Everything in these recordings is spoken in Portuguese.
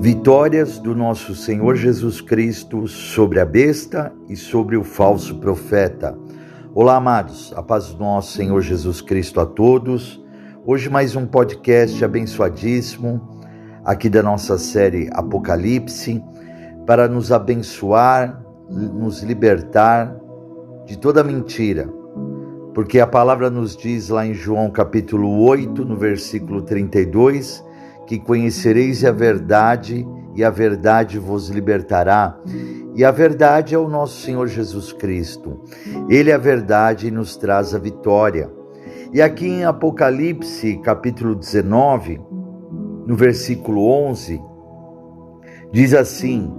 Vitórias do nosso Senhor Jesus Cristo sobre a besta e sobre o falso profeta. Olá, amados, a paz do nosso Senhor Jesus Cristo a todos. Hoje mais um podcast abençoadíssimo, aqui da nossa série Apocalipse, para nos abençoar, nos libertar de toda mentira. Porque a palavra nos diz lá em João capítulo 8, no versículo 32, que conhecereis a verdade e a verdade vos libertará. E a verdade é o nosso Senhor Jesus Cristo. Ele é a verdade e nos traz a vitória. E aqui em Apocalipse capítulo 19, no versículo 11, diz assim: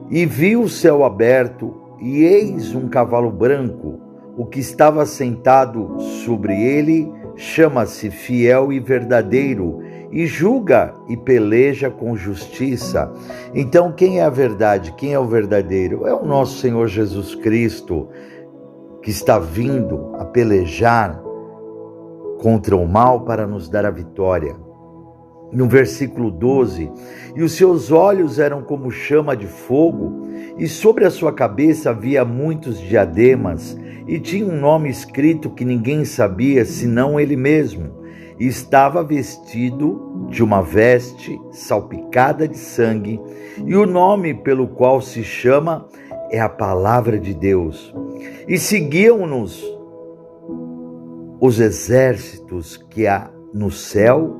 E vi o céu aberto, e eis um cavalo branco. O que estava sentado sobre ele chama-se Fiel e Verdadeiro, e julga e peleja com justiça. Então, quem é a verdade? Quem é o verdadeiro? É o nosso Senhor Jesus Cristo, que está vindo a pelejar contra o mal para nos dar a vitória. No versículo 12, e os seus olhos eram como chama de fogo, e sobre a sua cabeça havia muitos diademas, e tinha um nome escrito que ninguém sabia, senão ele mesmo. E estava vestido de uma veste salpicada de sangue, e o nome pelo qual se chama é a Palavra de Deus. E seguiam-nos os exércitos que há no céu,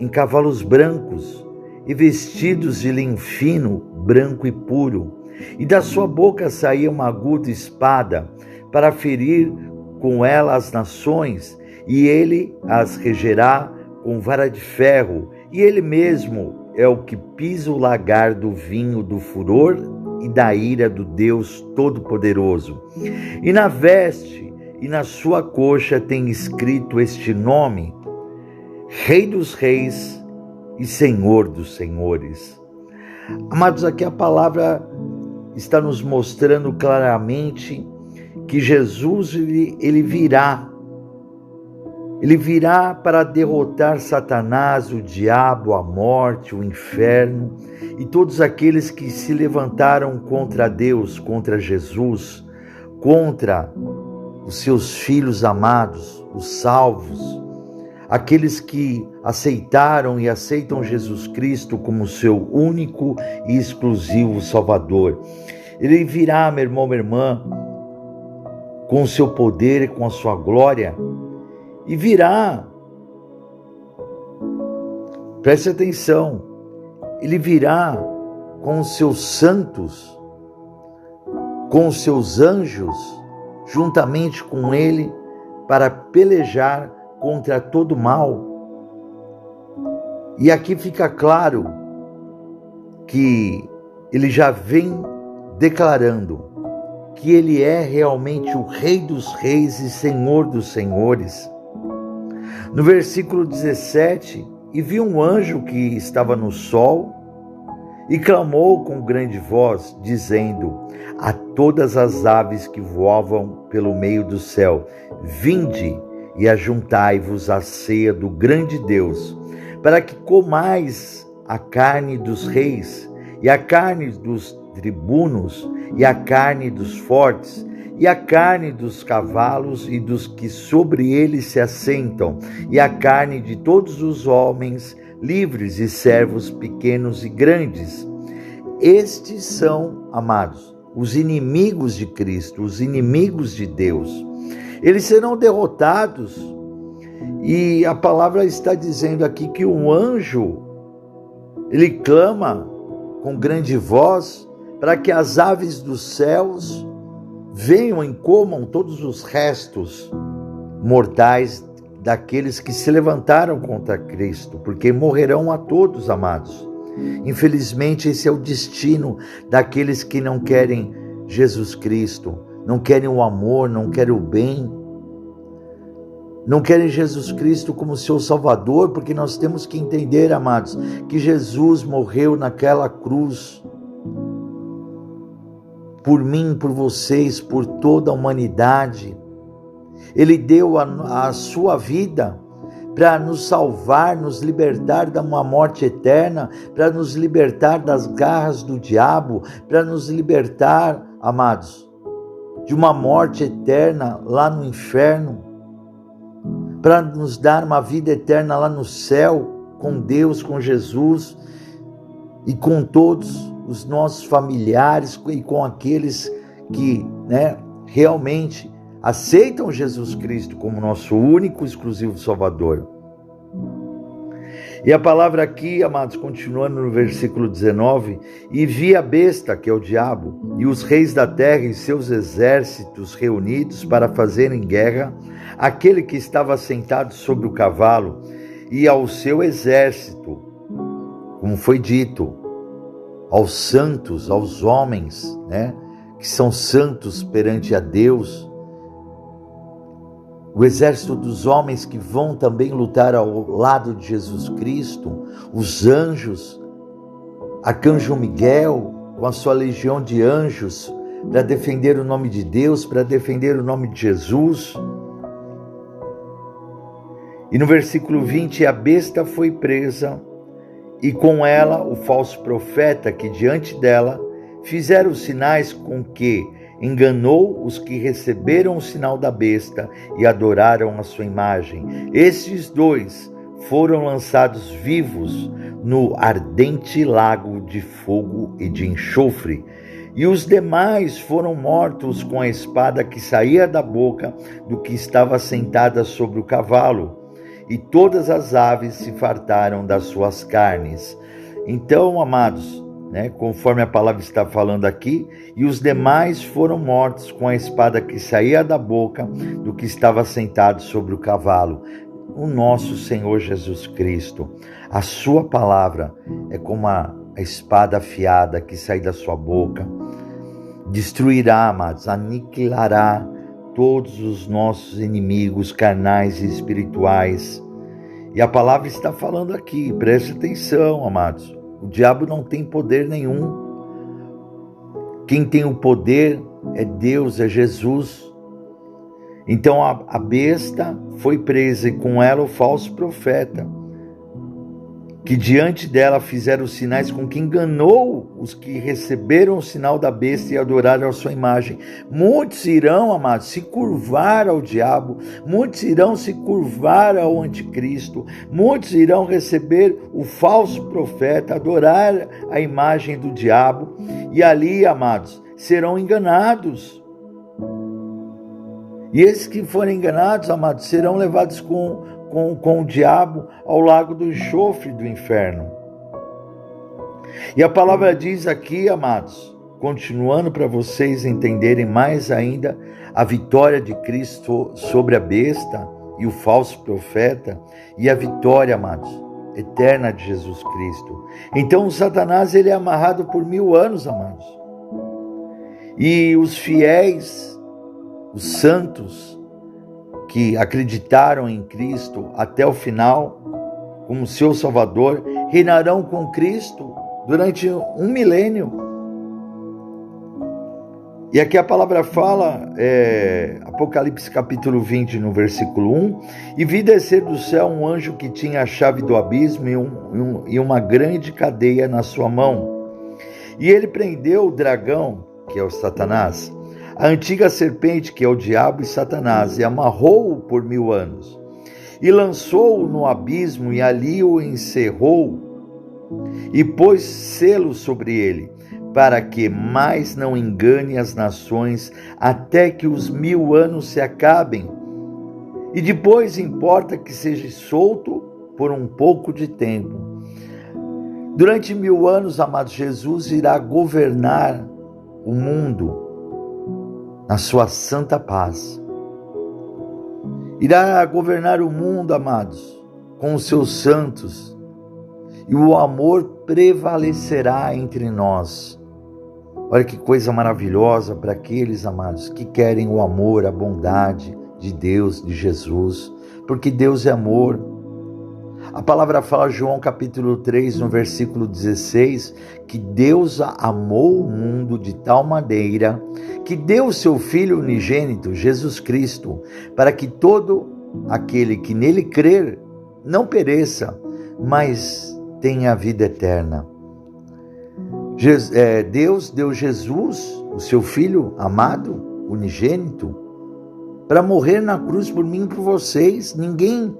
em cavalos brancos, e vestidos de linho fino, branco e puro. E da sua boca saía uma aguda espada, para ferir com ela as nações, e ele as regerá com vara de ferro, e ele mesmo é o que pisa o lagar do vinho do furor e da ira do Deus Todo-Poderoso. E na veste e na sua coxa tem escrito este nome: Rei dos Reis e Senhor dos Senhores. Amados, aqui a palavra está nos mostrando claramente que Jesus ele virá para derrotar Satanás, o diabo, a morte, o inferno e todos aqueles que se levantaram contra Deus, contra Jesus, contra os seus filhos amados, os salvos, aqueles que aceitaram e aceitam Jesus Cristo como seu único e exclusivo Salvador. Ele virá, meu irmão, minha irmã, com o seu poder e com a sua glória, e virá, preste atenção, ele virá com os seus santos, com os seus anjos, juntamente com ele, para pelejar contra todo mal. E aqui fica claro que ele já vem declarando que ele é realmente o Rei dos Reis e Senhor dos Senhores. No versículo 17, e vi um anjo que estava no sol e clamou com grande voz, dizendo a todas as aves que voavam pelo meio do céu: Vinde e ajuntai-vos à ceia do grande Deus, para que comais a carne dos reis, e a carne dos tribunos, e a carne dos fortes, e a carne dos cavalos e dos que sobre eles se assentam, e a carne de todos os homens, livres e servos pequenos e grandes. Estes são, amados, os inimigos de Cristo, os inimigos de Deus. Eles serão derrotados, e a palavra está dizendo aqui que um anjo, ele clama com grande voz para que as aves dos céus venham e comam todos os restos mortais daqueles que se levantaram contra Cristo, porque morrerão a todos, amados. Infelizmente, esse é o destino daqueles que não querem Jesus Cristo, não querem o amor, não querem o bem, não querem Jesus Cristo como seu Salvador, porque nós temos que entender, amados, que Jesus morreu naquela cruz por mim, por vocês, por toda a humanidade. Ele deu a sua vida para nos salvar, nos libertar de uma morte eterna, para nos libertar das garras do diabo, para nos libertar, amados, de uma morte eterna lá no inferno, para nos dar uma vida eterna lá no céu, com Deus, com Jesus e com todos os nossos familiares e com aqueles que, realmente aceitam Jesus Cristo como nosso único e exclusivo Salvador. E a palavra aqui, amados, continuando no versículo 19, e vi a besta, que é o diabo, e os reis da terra e seus exércitos reunidos para fazerem guerra àquele que estava sentado sobre o cavalo e ao seu exército, como foi dito, aos santos, aos homens, que são santos perante a Deus, o exército dos homens que vão também lutar ao lado de Jesus Cristo, os anjos, Arcanjo Miguel, com a sua legião de anjos, para defender o nome de Deus, para defender o nome de Jesus. E no versículo 20, a besta foi presa, e com ela o falso profeta que diante dela fizeram os sinais com que enganou os que receberam o sinal da besta e adoraram a sua imagem. Estes dois foram lançados vivos no ardente lago de fogo e de enxofre, e os demais foram mortos com a espada que saía da boca do que estava sentada sobre o cavalo, e todas as aves se fartaram das suas carnes. Então, amados, conforme a palavra está falando aqui, e os demais foram mortos com a espada que saía da boca do que estava sentado sobre o cavalo. O nosso Senhor Jesus Cristo, a sua palavra é como a espada afiada que sai da sua boca, destruirá, amados, aniquilará todos os nossos inimigos carnais e espirituais. E a palavra está falando aqui, preste atenção, amados. O diabo não tem poder nenhum. Quem tem o poder é Deus, é Jesus. Então a besta foi presa e com ela o falso profeta, que diante dela fizeram sinais com que enganou os que receberam o sinal da besta e adoraram a sua imagem. Muitos irão, amados, se curvar ao diabo, muitos irão se curvar ao anticristo, muitos irão receber o falso profeta, adorar a imagem do diabo, e ali, amados, serão enganados. E esses que forem enganados, amados, serão levados com o diabo ao lago do enxofre do inferno. E a palavra diz aqui, amados, continuando para vocês entenderem mais ainda a vitória de Cristo sobre a besta e o falso profeta, e a vitória, amados, eterna de Jesus Cristo. Então o Satanás, ele é amarrado por 1000 anos, amados. E os fiéis, os santos, que acreditaram em Cristo até o final, como seu Salvador, reinarão com Cristo durante 1 milênio. E aqui a palavra fala, Apocalipse capítulo 20, no versículo 1, e vi descer do céu um anjo que tinha a chave do abismo e uma grande cadeia na sua mão. E ele prendeu o dragão, que é o Satanás, a antiga serpente, que é o diabo e Satanás, e amarrou-o por 1000 anos, e lançou-o no abismo, e ali o encerrou, e pôs selo sobre ele, para que mais não engane as nações, até que os 1000 anos se acabem. E depois importa que seja solto por um pouco de tempo. Durante 1000 anos, amado, Jesus irá governar o mundo na sua santa paz. Irá governar o mundo, amados, com os seus santos, e o amor prevalecerá entre nós. Olha que coisa maravilhosa para aqueles, amados, que querem o amor, a bondade de Deus, de Jesus, porque Deus é amor. A palavra fala, João capítulo 3, no versículo 16, que Deus amou o mundo de tal maneira que deu o seu Filho unigênito, Jesus Cristo, para que todo aquele que nele crer não pereça, mas tenha a vida eterna. Deus deu Jesus, o seu Filho amado, unigênito, para morrer na cruz por mim e por vocês. Ninguém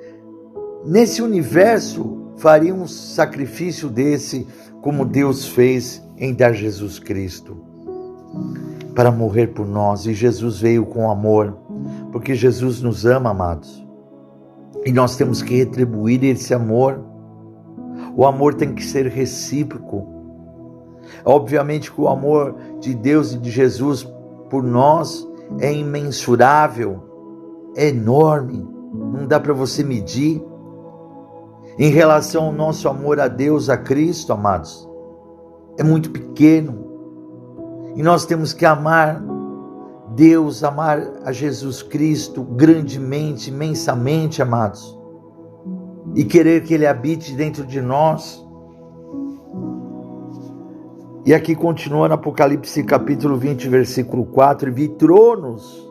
nesse universo faria um sacrifício desse como Deus fez em dar Jesus Cristo para morrer por nós. E Jesus veio com amor, porque Jesus nos ama, amados, e nós temos que retribuir esse amor. O amor tem que ser recíproco. Obviamente que o amor de Deus e de Jesus por nós é imensurável, é enorme, não dá para você medir. Em relação ao nosso amor a Deus, a Cristo, amados, é muito pequeno. E nós temos que amar Deus, amar a Jesus Cristo grandemente, imensamente, amados, e querer que Ele habite dentro de nós. E aqui continua no Apocalipse capítulo 20, versículo 4, e vi tronos,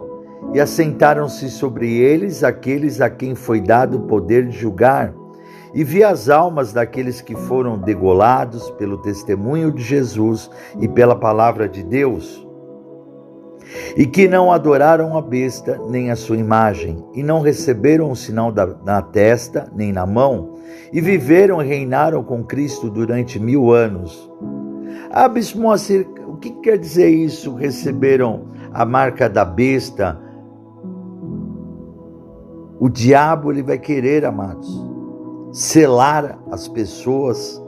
e assentaram-se sobre eles aqueles a quem foi dado o poder de julgar, e vi as almas daqueles que foram degolados pelo testemunho de Jesus e pela palavra de Deus, e que não adoraram a besta nem a sua imagem, e não receberam o sinal na testa nem na mão, e viveram e reinaram com Cristo durante 1000 anos. Bispo Moacir, o que quer dizer isso? Receberam a marca da besta? O diabo, ele vai querer, amados, selar as pessoas.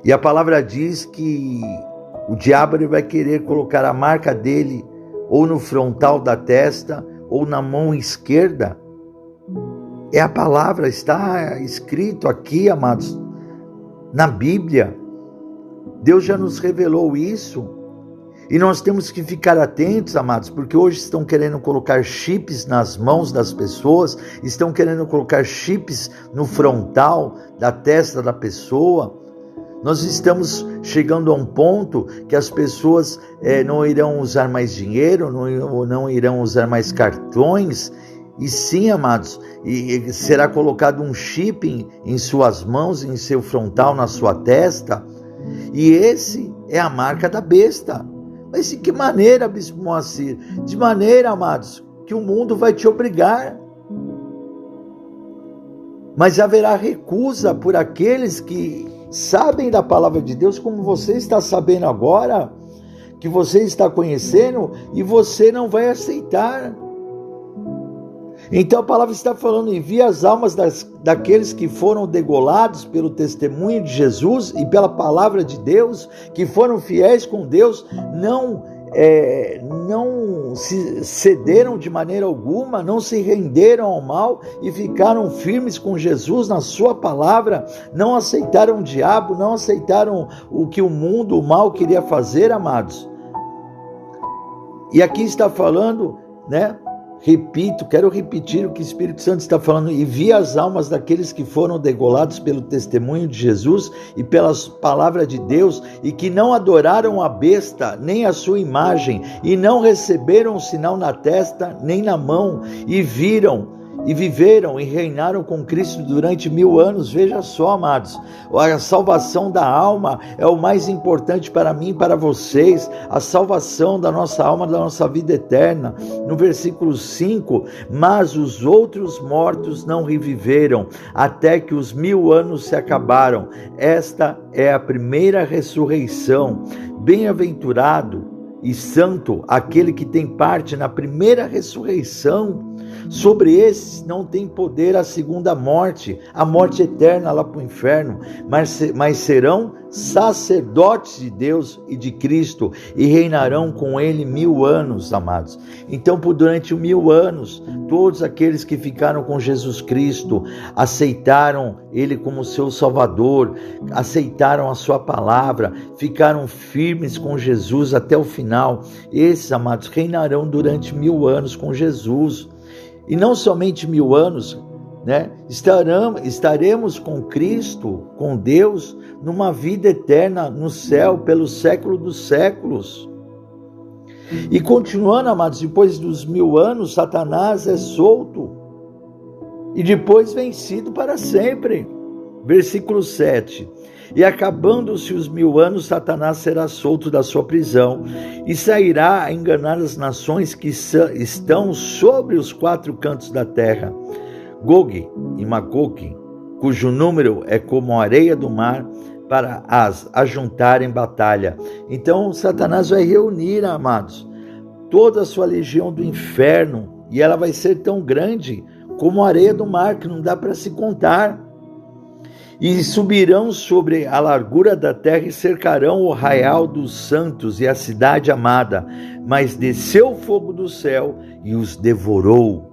E a palavra diz que o diabo, ele vai querer colocar a marca dele ou no frontal da testa ou na mão esquerda. É a palavra, está escrito aqui, amados, na Bíblia. Deus já nos revelou isso, e nós temos que ficar atentos, amados, porque hoje estão querendo colocar chips nas mãos das pessoas, estão querendo colocar chips no frontal da testa da pessoa. Nós estamos chegando a um ponto que as pessoas não irão usar mais dinheiro, não irão usar mais cartões, e sim, amados, e será colocado um chip em suas mãos, em seu frontal, na sua testa. E esse é a marca da besta. Mas de que maneira, Bispo Moacir? De maneira, amados, que o mundo vai te obrigar. Mas haverá recusa por aqueles que sabem da palavra de Deus, como você está sabendo agora, que você está conhecendo, e você não vai aceitar. Então a palavra está falando, envia as almas daqueles que foram degolados pelo testemunho de Jesus e pela palavra de Deus, que foram fiéis com Deus, não se cederam de maneira alguma, não se renderam ao mal e ficaram firmes com Jesus na sua palavra, não aceitaram o diabo, não aceitaram o que o mundo, o mal queria fazer, amados. E aqui está falando, né? Quero repetir o que o Espírito Santo está falando, e vi as almas daqueles que foram degolados pelo testemunho de Jesus e pela palavra de Deus, e que não adoraram a besta, nem a sua imagem, e não receberam o sinal na testa, nem na mão, e viveram e reinaram com Cristo durante 1000 anos. Veja só, amados, a salvação da alma é o mais importante para mim e para vocês, a salvação da nossa alma, da nossa vida eterna. No versículo 5, mas os outros mortos não reviveram, até que os 1000 anos se acabaram. Esta é a primeira ressurreição. Bem-aventurado e santo aquele que tem parte na primeira ressurreição. Sobre esses não tem poder a segunda morte, a morte eterna lá para o inferno, mas serão sacerdotes de Deus e de Cristo, e reinarão com ele 1000 anos, amados. Então, durante 1000 anos, todos aqueles que ficaram com Jesus Cristo, aceitaram ele como seu Salvador, aceitaram a sua palavra, ficaram firmes com Jesus até o final, esses, amados, reinarão durante 1000 anos com Jesus. E não somente 1000 anos, né? Estaremos com Cristo, com Deus, numa vida eterna no céu, pelo século dos séculos. E continuando, amados, depois dos 1000 anos, Satanás é solto. e depois vencido para sempre. Versículo 7. E acabando-se os 1000 anos, Satanás será solto da sua prisão e sairá a enganar as nações que estão sobre os 4 cantos da terra, Gog e Magog, cujo número é como a areia do mar, para as ajuntar em batalha. Então Satanás vai reunir, amados, toda a sua legião do inferno, e ela vai ser tão grande como a areia do mar, que não dá para se contar. E subirão sobre a largura da terra e cercarão o arraial dos santos e a cidade amada. Mas desceu o fogo do céu e os devorou.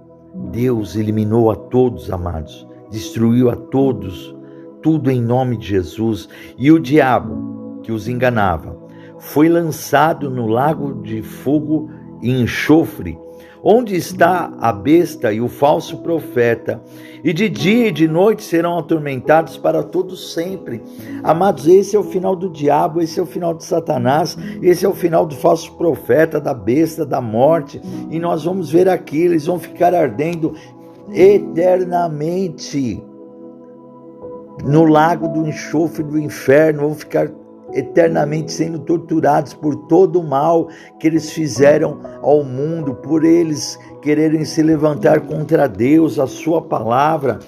Deus eliminou a todos, amados, destruiu a todos, tudo em nome de Jesus. E o diabo, que os enganava, foi lançado no lago de fogo e enxofre, onde está a besta e o falso profeta, e de dia e de noite serão atormentados para todo sempre. Amados, esse é o final do diabo, esse é o final de Satanás, esse é o final do falso profeta, da besta, da morte, e nós vamos ver aqui, eles vão ficar ardendo eternamente no lago do enxofre do inferno, vão ficar eternamente sendo torturados por todo o mal que eles fizeram ao mundo, por eles quererem se levantar contra Deus, a sua palavra,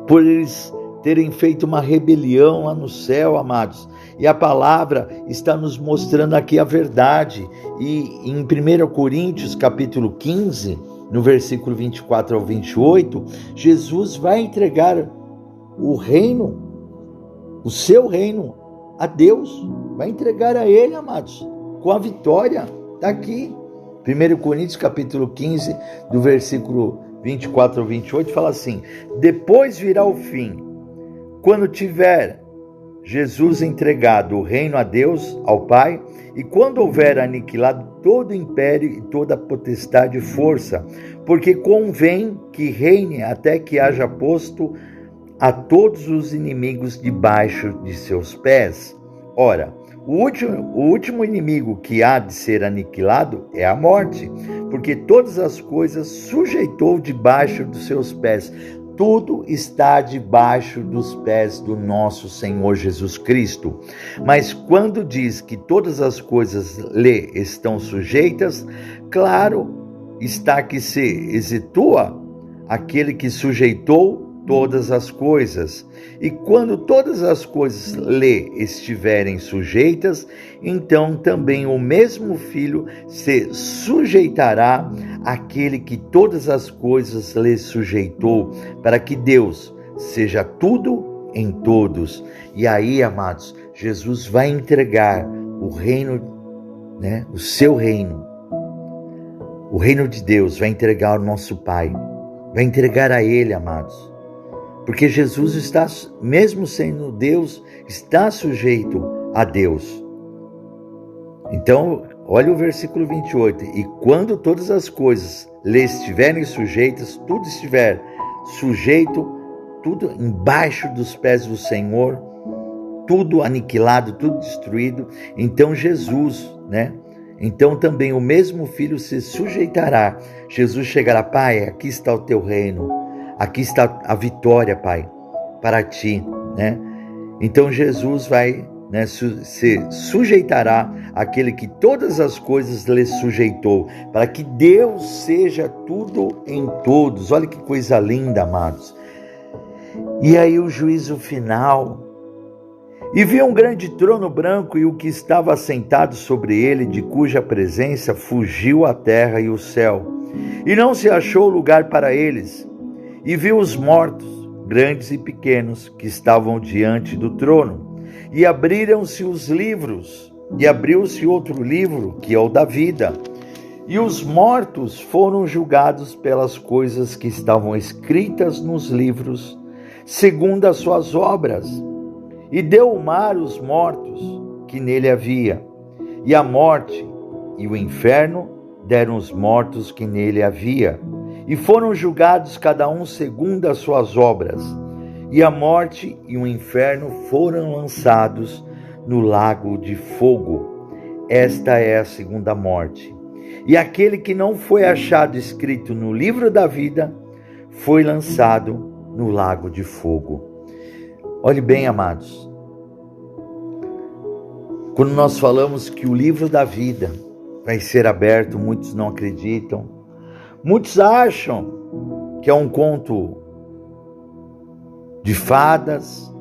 por eles terem feito uma rebelião lá no céu, amados. E a palavra está nos mostrando aqui a verdade. E em 1 Coríntios capítulo 15, no versículo 24 ao 28, Jesus vai entregar o reino, o seu reino, a Deus, vai entregar a Ele, amados, com a vitória. Está aqui, 1 Coríntios capítulo 15, do versículo 24 ao 28, fala assim: depois virá o fim, quando tiver Jesus entregado o reino a Deus, ao Pai, e quando houver aniquilado todo o império e toda a potestade e força, porque convém que reine até que haja posto a todos os inimigos debaixo de seus pés. Ora, o último inimigo que há de ser aniquilado é a morte, porque todas as coisas sujeitou debaixo dos seus pés. Tudo está debaixo dos pés do nosso Senhor Jesus Cristo. Mas quando diz que todas as coisas lhe estão sujeitas, claro está que se exitua aquele que sujeitou todas as coisas. E quando todas as coisas lhe estiverem sujeitas, então também o mesmo Filho se sujeitará àquele que todas as coisas lhe sujeitou, para que Deus seja tudo em todos. E aí, amados, Jesus vai entregar o reino, o seu reino, o reino de Deus, vai entregar ao nosso Pai, vai entregar a Ele, amados. Porque Jesus está, mesmo sendo Deus, está sujeito a Deus. Então, olha o versículo 28. E quando todas as coisas lhe estiverem sujeitas, tudo estiver sujeito, tudo embaixo dos pés do Senhor, tudo aniquilado, tudo destruído, então Jesus, Então também o mesmo Filho se sujeitará. Jesus chegará: Pai, aqui está o teu reino. Aqui está a vitória, Pai, para ti, Então Jesus vai, se sujeitará àquele que todas as coisas lhe sujeitou, para que Deus seja tudo em todos. Olha que coisa linda, amados. E aí o juízo final. E vi um grande trono branco e o que estava assentado sobre ele, de cuja presença fugiu a terra e o céu, e não se achou lugar para eles. E vi os mortos, grandes e pequenos, que estavam diante do trono, e abriram-se os livros, e abriu-se outro livro, que é o da vida. E os mortos foram julgados pelas coisas que estavam escritas nos livros, segundo as suas obras. E deu o mar os mortos que nele havia, e a morte e o inferno deram os mortos que nele havia, e foram julgados cada um segundo as suas obras. E a morte e o inferno foram lançados no lago de fogo. Esta é a segunda morte. E aquele que não foi achado escrito no livro da vida foi lançado no lago de fogo. Olhe bem, amados, quando nós falamos que o livro da vida vai ser aberto, muitos não acreditam, muitos acham que é um conto de fadas,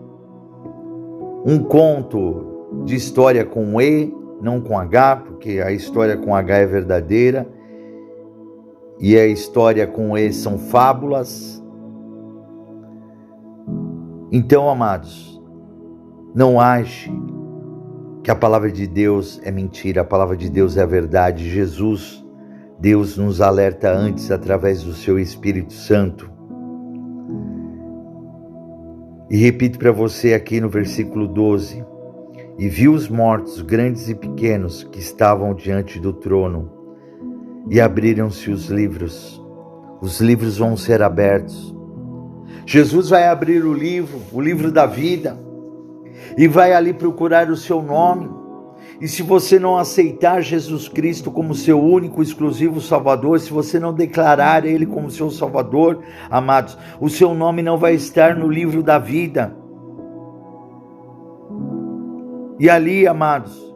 um conto de história com E, não com H, porque a história com H é verdadeira e a história com E são fábulas. Então, amados, não ache que a palavra de Deus é mentira, a palavra de Deus é a verdade. Jesus, Deus nos alerta antes através do seu Espírito Santo. E repito para você aqui no versículo 12: e viu os mortos, grandes e pequenos, que estavam diante do trono, e abriram-se os livros vão ser abertos. Jesus vai abrir o livro da vida, e vai ali procurar o seu nome. E se você não aceitar Jesus Cristo como seu único, exclusivo Salvador, se você não declarar Ele como seu Salvador, amados, o seu nome não vai estar no livro da vida. E ali, amados,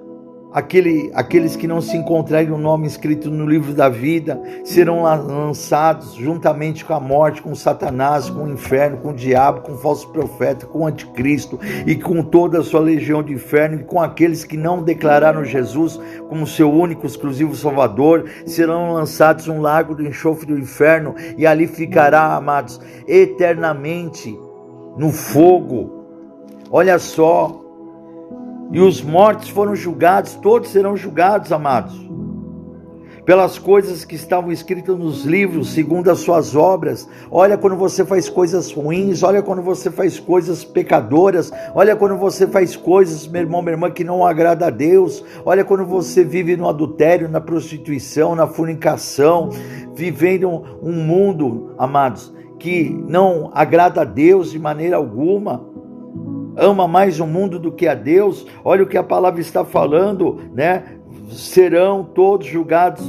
aqueles que não se encontrarem o nome escrito no livro da vida serão lançados juntamente com a morte, com Satanás, com o inferno, com o diabo, com o falso profeta, com o anticristo e com toda a sua legião de inferno, e com aqueles que não declararam Jesus como seu único, exclusivo Salvador, serão lançados no lago do enxofre do inferno, e ali ficará, amados, eternamente no fogo. Olha só. E os mortos foram julgados, todos serão julgados, amados, pelas coisas que estavam escritas nos livros, segundo as suas obras. Olha quando você faz coisas ruins, olha quando você faz coisas pecadoras, olha quando você faz coisas, meu irmão, minha irmã, que não agrada a Deus. Olha quando você vive no adultério, na prostituição, na fornicação, vivendo um mundo, amados, que não agrada a Deus de maneira alguma. Ama mais o mundo do que a Deus. Olha o que a palavra está falando, né? Serão todos julgados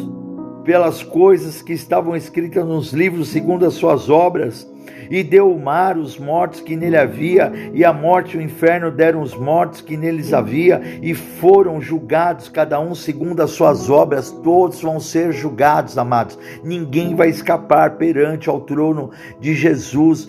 pelas coisas que estavam escritas nos livros, segundo as suas obras. E deu o mar os mortos que nele havia, e a morte e o inferno deram os mortos que neles havia, e foram julgados, cada um segundo as suas obras. Todos vão ser julgados, amados. Ninguém vai escapar perante ao trono de Jesus,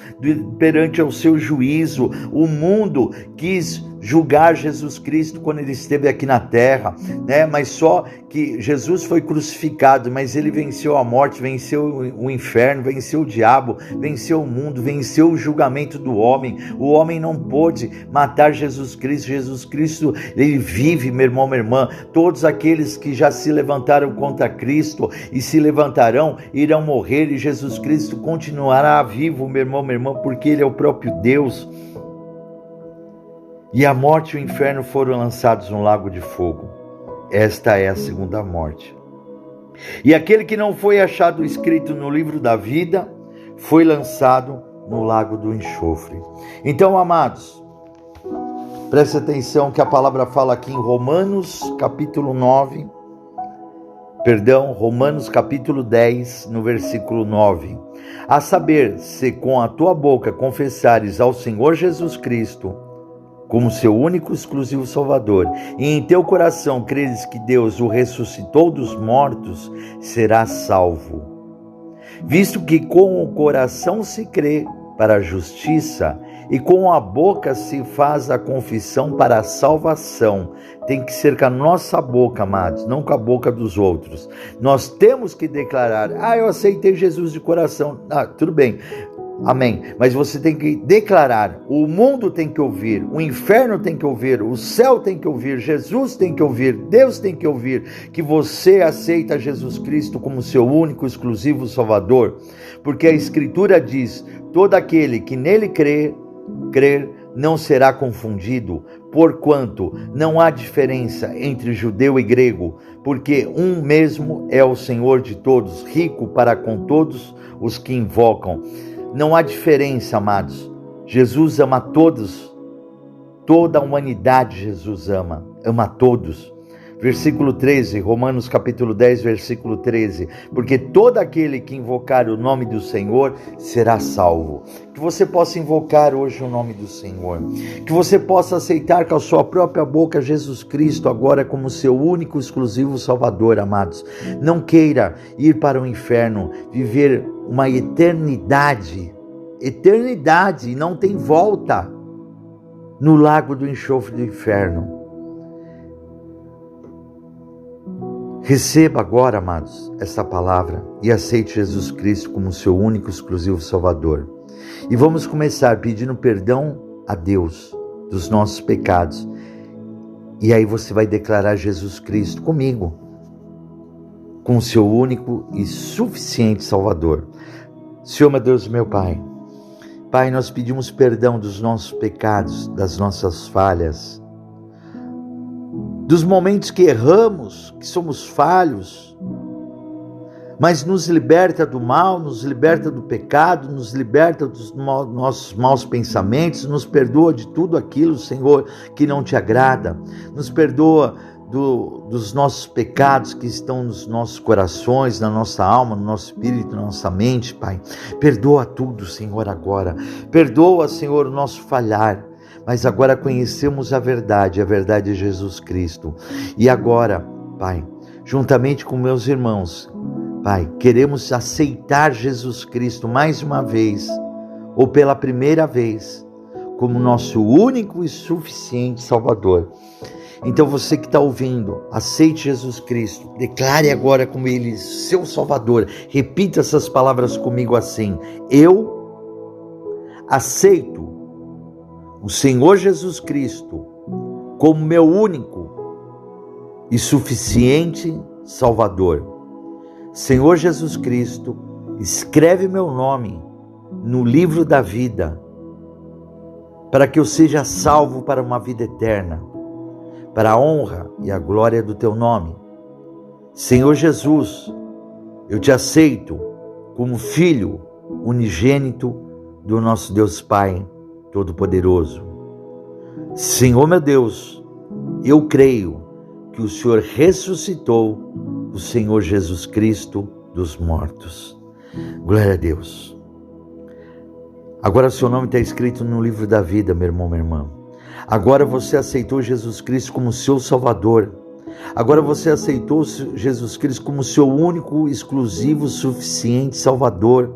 perante ao seu juízo. O mundo quis julgar Jesus Cristo quando ele esteve aqui na terra, né? Mas só que Jesus foi crucificado, mas ele venceu a morte, venceu o inferno, venceu o diabo, venceu o mundo, venceu o julgamento do homem. O homem não pôde matar Jesus Cristo. Jesus Cristo, ele vive, meu irmão, minha irmã. Todos aqueles que já se levantaram contra Cristo e se levantarão, irão morrer, e Jesus Cristo continuará vivo, meu irmão, minha irmã, porque ele é o próprio Deus. E a morte e o inferno foram lançados no lago de fogo. Esta é a segunda morte. E aquele que não foi achado escrito no livro da vida foi lançado no lago do enxofre. Então, amados, preste atenção que a palavra fala aqui em Romanos capítulo 10, no versículo 9. A saber, se com a tua boca confessares ao Senhor Jesus Cristo como seu único exclusivo Salvador, e em teu coração creres que Deus o ressuscitou dos mortos, serás salvo. Visto que com o coração se crê para a justiça, e com a boca se faz a confissão para a salvação. Tem que ser com a nossa boca, amados, não com a boca dos outros. Nós temos que declarar: eu aceitei Jesus de coração. Tudo bem. Amém, mas você tem que declarar, o mundo tem que ouvir, o inferno tem que ouvir, o céu tem que ouvir, Jesus tem que ouvir, Deus tem que ouvir, que você aceita Jesus Cristo como seu único, exclusivo Salvador, porque a Escritura diz: todo aquele que nele crer não será confundido, porquanto não há diferença entre judeu e grego, porque um mesmo é o Senhor de todos, rico para com todos os que invocam. Não há diferença, amados. Jesus ama todos, toda a humanidade Jesus ama todos. Versículo 13, Romanos capítulo 10, versículo 13. Porque todo aquele que invocar o nome do Senhor será salvo. Que você possa invocar hoje o nome do Senhor. Que você possa aceitar com a sua própria boca Jesus Cristo agora como seu único e exclusivo Salvador, amados. Não queira ir para o inferno, viver uma eternidade, e não tem volta, no lago do enxofre do inferno. Receba agora, amados, essa palavra e aceite Jesus Cristo como seu único e exclusivo Salvador. E vamos começar pedindo perdão a Deus dos nossos pecados. E aí você vai declarar Jesus Cristo comigo, como seu único e suficiente Salvador. Senhor, meu Deus, meu Pai. Pai, nós pedimos perdão dos nossos pecados, das nossas falhas, dos momentos que erramos, que somos falhos, mas nos liberta do mal, nos liberta do pecado, nos liberta dos nossos maus pensamentos, nos perdoa de tudo aquilo, Senhor, que não te agrada, nos perdoa dos nossos pecados que estão nos nossos corações, na nossa alma, no nosso espírito, na nossa mente, Pai. Perdoa tudo, Senhor, agora. Perdoa, Senhor, o nosso falhar. Mas agora conhecemos a verdade é Jesus Cristo. E agora, Pai, juntamente com meus irmãos, Pai, queremos aceitar Jesus Cristo mais uma vez, ou pela primeira vez, como nosso único e suficiente Salvador. Então você que está ouvindo, aceite Jesus Cristo, declare agora como Ele seu Salvador, repita essas palavras comigo assim: eu aceito o Senhor Jesus Cristo como meu único e suficiente Salvador. Senhor Jesus Cristo, escreve meu nome no livro da vida, para que eu seja salvo para uma vida eterna, para a honra e a glória do teu nome. Senhor Jesus, eu te aceito como filho unigênito do nosso Deus Pai Todo-Poderoso. Senhor meu Deus, eu creio que o Senhor ressuscitou o Senhor Jesus Cristo dos mortos. Glória a Deus. Agora o seu nome está escrito no livro da vida, meu irmão, minha irmã. Agora você aceitou Jesus Cristo como seu Salvador. Agora você aceitou Jesus Cristo como seu único, exclusivo, suficiente Salvador.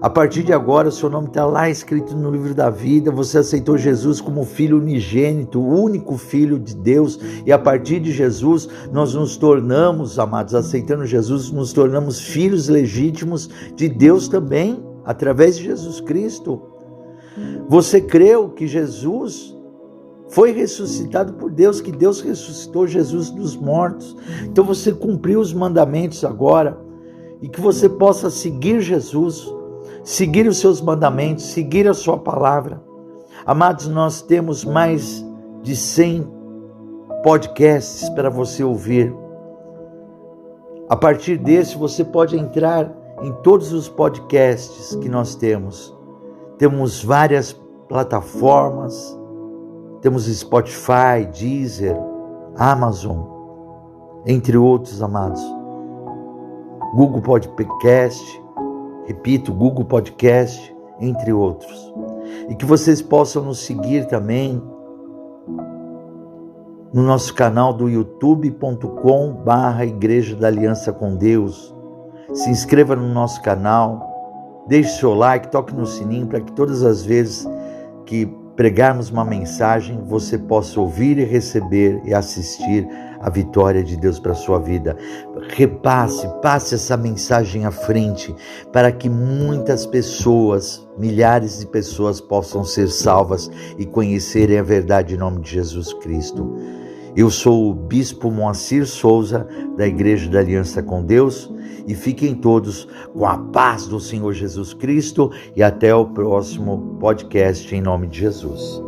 A partir de agora, o seu nome está lá escrito no livro da vida. Você aceitou Jesus como Filho unigênito, o único Filho de Deus. E a partir de Jesus, nós nos tornamos, amados, aceitando Jesus, nos tornamos filhos legítimos de Deus também, através de Jesus Cristo. Você creu que Jesus foi ressuscitado por Deus, que Deus ressuscitou Jesus dos mortos. Então você cumpriu os mandamentos agora, e que você possa seguir Jesus, seguir os seus mandamentos, seguir a sua palavra. Amados, nós temos mais de 100 podcasts para você ouvir. A partir desse, você pode entrar em todos os podcasts que nós temos. Temos várias plataformas, temos Spotify, Deezer, Amazon, entre outros, amados. Google Podcast, repito, Google Podcast, entre outros. E que vocês possam nos seguir também no nosso canal do youtube.com/Igreja da Aliança com Deus. Se inscreva no nosso canal, deixe seu like, toque no sininho para que todas as vezes que pregarmos uma mensagem, você possa ouvir e receber e assistir a vitória de Deus para a sua vida. Passe essa mensagem à frente, para que muitas pessoas, milhares de pessoas possam ser salvas e conhecerem a verdade em nome de Jesus Cristo. Eu sou o Bispo Moacir Souza, da Igreja da Aliança com Deus, e fiquem todos com a paz do Senhor Jesus Cristo, e até o próximo podcast em nome de Jesus.